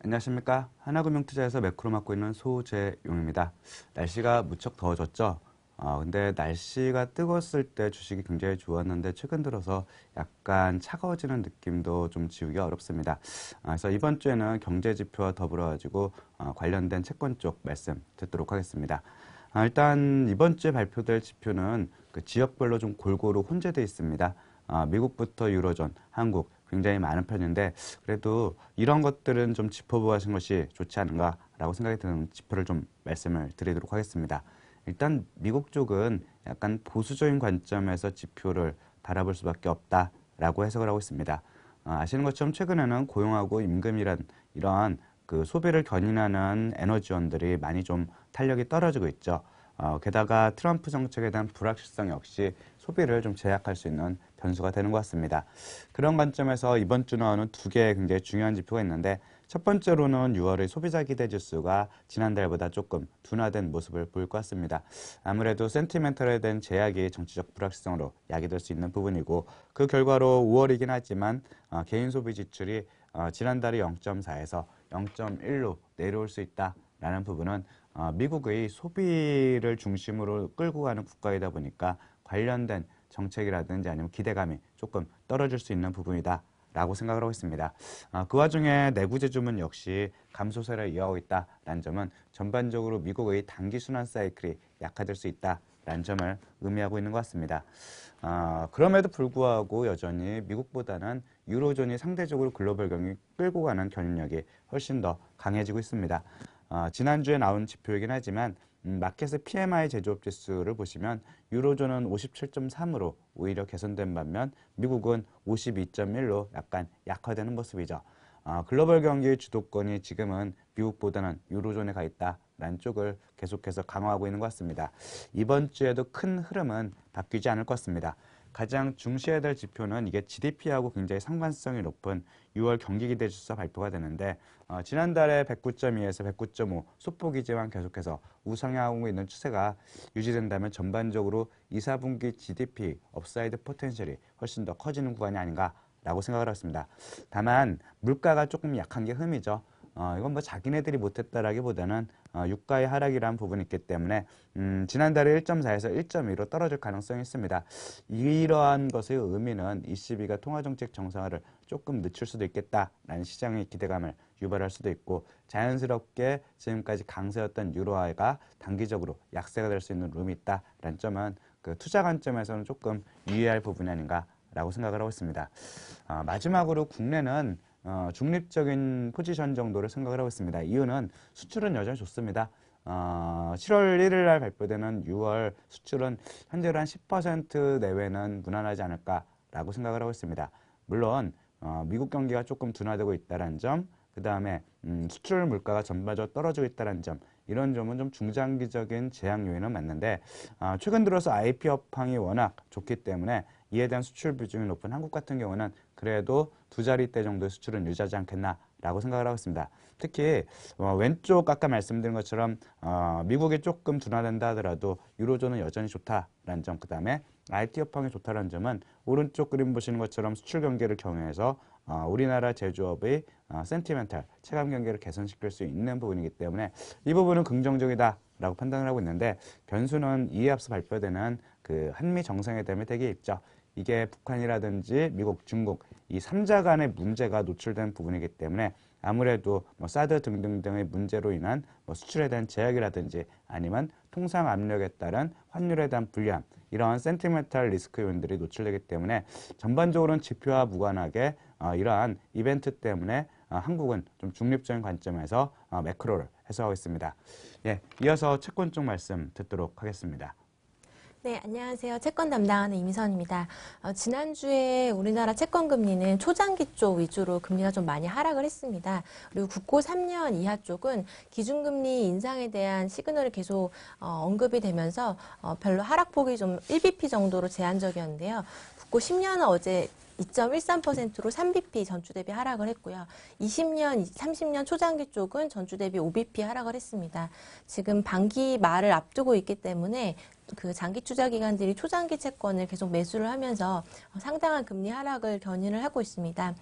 안녕하십니까. 하나금융투자에서 매크로 맡고 있는 소재용입니다. 날씨가 무척 더워졌죠. 근데 날씨가 뜨거웠을 때 주식이 굉장히 좋았는데 최근 들어서 약간 차가워지는 느낌도 좀 지우기 어렵습니다. 그래서 이번 주에는 경제지표와 더불어 가지고 관련된 채권 쪽 말씀 듣도록 하겠습니다. 일단 이번 주에 발표될 지표는 그 지역별로 좀 골고루 혼재되어 있습니다. 미국부터 유로존, 한국 굉장히 많은 편인데 그래도 이런 것들은 좀 짚어보고 하신 것이 좋지 않은가라고 생각이 드는 지표를 좀 말씀을 드리도록 하겠습니다. 일단 미국 쪽은 약간 보수적인 관점에서 지표를 바라볼 수밖에 없다라고 해석을 하고 있습니다. 아시는 것처럼 최근에는 고용하고 임금이란 이러한 그 소비를 견인하는 에너지원들이 많이 좀 탄력이 떨어지고 있죠. 게다가 트럼프 정책에 대한 불확실성 역시 소비를 좀 제약할 수 있는 변수가 되는 것 같습니다. 그런 관점에서 이번 주 나오는 두 개의 굉장히 중요한 지표가 있는데 첫 번째로는 6월의 소비자 기대 지수가 지난달보다 조금 둔화된 모습을 보일 것 같습니다. 아무래도 센티멘털에 대한 제약이 정치적 불확실성으로 야기될 수 있는 부분이고 그 결과로 5월이긴 하지만 개인 소비 지출이 지난달에 0.4에서 0.1로 내려올 수 있다라는 부분은 미국의 소비를 중심으로 끌고 가는 국가이다 보니까 관련된 정책이라든지 아니면 기대감이 조금 떨어질 수 있는 부분이다 라고 생각을 하고 있습니다. 그 와중에 내구재 주문 역시 감소세를 이어가고 있다라는 점은 전반적으로 미국의 단기 순환 사이클이 약화될 수 있다라는 점을 의미하고 있는 것 같습니다. 그럼에도 불구하고 여전히 미국보다는 유로존이 상대적으로 글로벌 경기 끌고 가는 경쟁력이 훨씬 더 강해지고 있습니다. 지난주에 나온 지표이긴 하지만 마켓의 PMI 제조업 지수를 보시면 유로존은 57.3으로 오히려 개선된 반면 미국은 52.1로 약간 약화되는 모습이죠. 글로벌 경기의 주도권이 지금은 미국보다는 유로존에 가 있다라는 쪽을 계속해서 강화하고 있는 것 같습니다. 이번 주에도 큰 흐름은 바뀌지 않을 것 같습니다. 가장 중시해야 될 지표는 이게 GDP하고 굉장히 상관성이 높은 6월 경기기대지수가 발표가 되는데 지난달에 109.2에서 109.5 소폭이지만 계속해서 우상향하고 있는 추세가 유지된다면 전반적으로 2, 4분기 GDP 업사이드 포텐셜이 훨씬 더 커지는 구간이 아닌가라고 생각을 했습니다. 다만 물가가 조금 약한 게 흠이죠. 이건 뭐 자기네들이 못했다라기보다는 유가의 하락이라는 부분이 있기 때문에 지난달에 1.4에서 1.2로 떨어질 가능성이 있습니다. 이러한 것의 의미는 ECB가 통화정책 정상화를 조금 늦출 수도 있겠다라는 시장의 기대감을 유발할 수도 있고 자연스럽게 지금까지 강세였던 유로화가 단기적으로 약세가 될 수 있는 룸이 있다라는 점은 그 투자 관점에서는 조금 유의할 부분이 아닌가라고 생각을 하고 있습니다. 마지막으로 국내는 중립적인 포지션 정도를 생각을 하고 있습니다. 이유는 수출은 여전히 좋습니다. 7월 1일 날 발표되는 6월 수출은 현재로 한 10% 내외는 무난하지 않을까라고 생각을 하고 있습니다. 물론 미국 경기가 조금 둔화되고 있다는 점, 그 다음에 수출 물가가 전반적으로 떨어지고 있다는 점, 이런 점은 좀 중장기적인 제약 요인은 맞는데 최근 들어서 IP 업황이 워낙 좋기 때문에 이에 대한 수출 비중이 높은 한국 같은 경우는 그래도 두 자릿대 정도의 수출은 유지하지 않겠나라고 생각을 하고 있습니다. 특히 왼쪽 아까 말씀드린 것처럼 미국이 조금 둔화된다 하더라도 유로존은 여전히 좋다라는 점, 그 다음에 IT 업황이 좋다는 점은 오른쪽 그림 보시는 것처럼 수출 경기를 경유해서 우리나라 제조업의 센티멘탈 체감 경기를 개선시킬 수 있는 부분이기 때문에 이 부분은 긍정적이다라고 판단을 하고 있는데 변수는 이에 앞서 발표되는 그 한미 정상회담의 대기에 있죠. 이게 북한이라든지 미국, 중국 이 3자 간의 문제가 노출된 부분이기 때문에 아무래도 뭐 사드 등등등의 문제로 인한 뭐 수출에 대한 제약이라든지 아니면 통상 압력에 따른 환율에 대한 불리함 이러한 센티멘탈 리스크 요인들이 노출되기 때문에 전반적으로는 지표와 무관하게 이러한 이벤트 때문에 한국은 좀 중립적인 관점에서 매크로를 해석하고 있습니다. 예, 이어서 채권 쪽 말씀 듣도록 하겠습니다. 네, 안녕하세요. 채권 담당하는 이미선입니다. 지난주에 우리나라 채권 금리는 초장기 쪽 위주로 금리가 좀 많이 하락을 했습니다. 그리고 국고 3년 이하 쪽은 기준금리 인상에 대한 시그널이 계속 언급이 되면서 별로 하락폭이 좀 1bp 정도로 제한적이었는데요. 국고 10년은 어제 2.13%로 3bp 전주 대비 하락을 했고요. 20년, 30년 초장기 쪽은 전주 대비 5bp 하락을 했습니다. 지금 반기 말을 앞두고 있기 때문에 그 장기 투자 기관들이 초장기 채권을 계속 매수를 하면서 상당한 금리 하락을 견인을 하고 있습니다.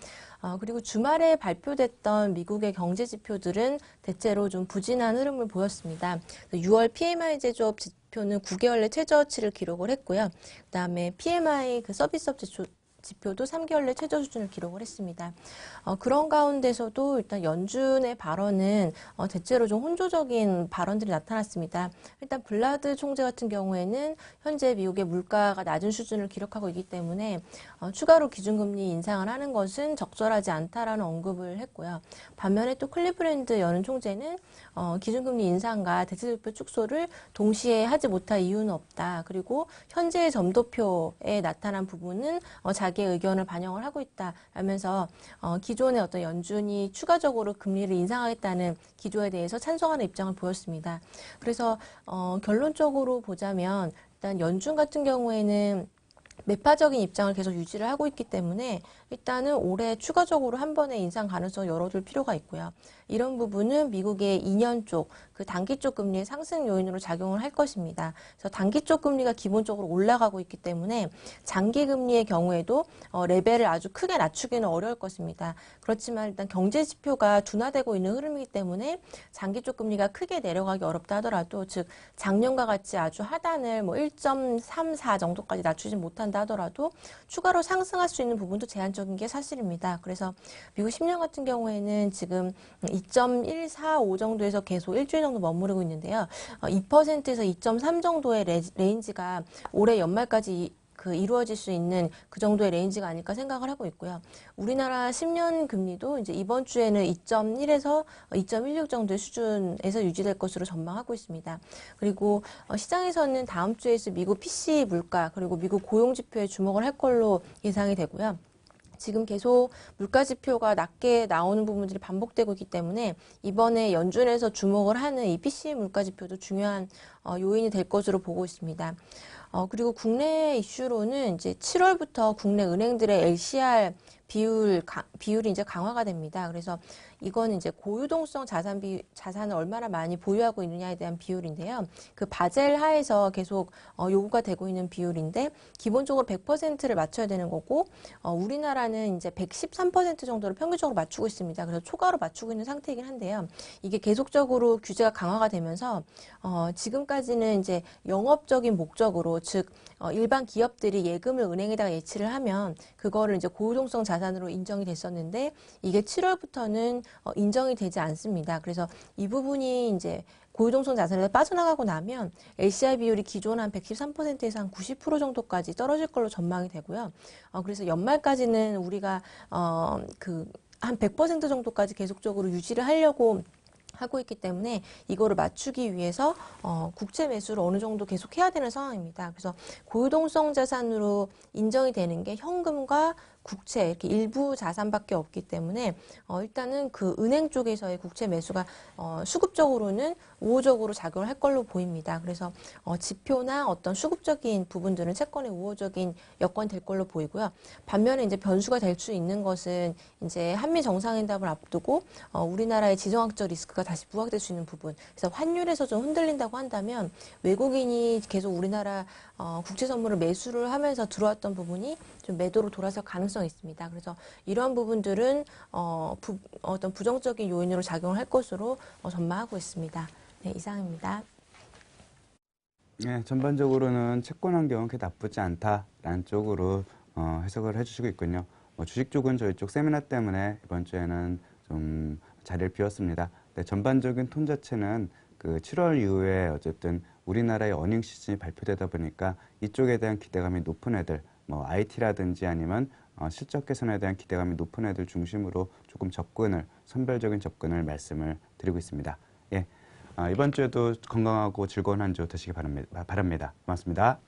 그리고 주말에 발표됐던 미국의 경제 지표들은 대체로 좀 부진한 흐름을 보였습니다. 6월 PMI 제조업 지표는 9개월 내 최저치를 기록을 했고요. 그다음에 PMI 그 서비스업 지표도 3개월 내 최저 수준을 기록을 했습니다. 그런 가운데서도 일단 연준의 발언은 대체로 좀 혼조적인 발언들이 나타났습니다. 일단 블라드 총재 같은 경우에는 현재 미국의 물가가 낮은 수준을 기록하고 있기 때문에 추가로 기준금리 인상을 하는 것은 적절하지 않다라는 언급을 했고요. 반면에 또 클리브랜드 연은 총재는 기준금리 인상과 대체지표 축소를 동시에 하지 못할 이유는 없다. 그리고 현재의 점도표에 나타난 부분은 자기의 의견을 반영을 하고 있다 라면서 기존의 어떤 연준이 추가적으로 금리를 인상하겠다는 기조에 대해서 찬성하는 입장을 보였습니다. 그래서 결론적으로 보자면 일단 연준 같은 경우에는 매파적인 입장을 계속 유지를 하고 있기 때문에 일단은 올해 추가적으로 한 번의 인상 가능성을 열어둘 필요가 있고요. 이런 부분은 미국의 2년 쪽, 그 단기 쪽 금리의 상승 요인으로 작용을 할 것입니다. 그래서 단기 쪽 금리가 기본적으로 올라가고 있기 때문에 장기 금리의 경우에도 레벨을 아주 크게 낮추기는 어려울 것입니다. 그렇지만 일단 경제 지표가 둔화되고 있는 흐름이기 때문에 장기 쪽 금리가 크게 내려가기 어렵다 하더라도 즉 작년과 같이 아주 하단을 뭐 1.34 정도까지 낮추지 못한다 하더라도 추가로 상승할 수 있는 부분도 제한적인 게 사실입니다. 그래서 미국 10년 같은 경우에는 지금 2.145 정도에서 계속 일주일 정도 머무르고 있는데요. 2%에서 2.3 정도의 레인지가 올해 연말까지 이루어질 수 있는 그 정도의 레인지가 아닐까 생각을 하고 있고요. 우리나라 10년 금리도 이제 이번 주에는 2.1에서 2.16 정도의 수준에서 유지될 것으로 전망하고 있습니다. 그리고 시장에서는 다음 주에서 미국 PC 물가 그리고 미국 고용 지표에 주목을 할 걸로 예상이 되고요. 지금 계속 물가 지표가 낮게 나오는 부분들이 반복되고 있기 때문에 이번에 연준에서 주목을 하는 이 PCE 물가 지표도 중요한 요인이 될 것으로 보고 있습니다. 그리고 국내 이슈로는 이제 7월부터 국내 은행들의 LCR 비율이 이제 강화가 됩니다. 그래서 이건 이제 고유동성 자산을 얼마나 많이 보유하고 있느냐에 대한 비율인데요. 그 바젤 하에서 계속 요구가 되고 있는 비율인데 기본적으로 100%를 맞춰야 되는 거고 우리나라는 이제 113% 정도를 평균적으로 맞추고 있습니다. 그래서 초과로 맞추고 있는 상태이긴 한데요. 이게 계속적으로 규제가 강화가 되면서 지금까지는 이제 영업적인 목적으로 즉 일반 기업들이 예금을 은행에다가 예치를 하면 그거를 이제 고유동성 자산으로 인정이 됐었는데 이게 7월부터는 인정이 되지 않습니다. 그래서 이 부분이 이제 고유동성 자산에서 빠져나가고 나면 LCR 비율이 기존 한 113%에서 한 90% 정도까지 떨어질 걸로 전망이 되고요. 그래서 연말까지는 우리가 한 100% 정도까지 계속적으로 유지를 하려고 하고 있기 때문에 이거를 맞추기 위해서 국채 매수를 어느 정도 계속 해야 되는 상황입니다. 그래서 고유동성 자산으로 인정이 되는 게 현금과 국채 이렇게 일부 자산밖에 없기 때문에 일단은 그 은행 쪽에서의 국채 매수가 수급적으로는 우호적으로 작용을 할 걸로 보입니다. 그래서 지표나 어떤 수급적인 부분들은 채권의 우호적인 여건이 될 걸로 보이고요. 반면에 이제 변수가 될 수 있는 것은 이제 한미 정상회담을 앞두고 우리나라의 지정학적 리스크가 다시 부각될 수 있는 부분. 그래서 환율에서 좀 흔들린다고 한다면 외국인이 계속 우리나라 국채 선물을 매수를 하면서 들어왔던 부분이 좀 매도로 돌아설 가능성이 있습니다. 그래서 이러한 부분들은 어떤 부정적인 요인으로 작용을 할 것으로 전망하고 있습니다. 네, 이상입니다. 네, 전반적으로는 채권 환경은 그렇게 나쁘지 않다라는 쪽으로 해석을 해주시고 있군요. 주식 쪽은 저희 쪽 세미나 때문에 이번 주에는 좀 자리를 비웠습니다. 네, 전반적인 톤 자체는 그 7월 이후에 어쨌든 우리나라의 어닝 시즌이 발표되다 보니까 이쪽에 대한 기대감이 높은 애들, 뭐 IT라든지 아니면 실적 개선에 대한 기대감이 높은 애들 중심으로 조금 선별적인 접근을 말씀을 드리고 있습니다. 예, 이번 주에도 건강하고 즐거운 한 주 되시기 바랍니다. 고맙습니다.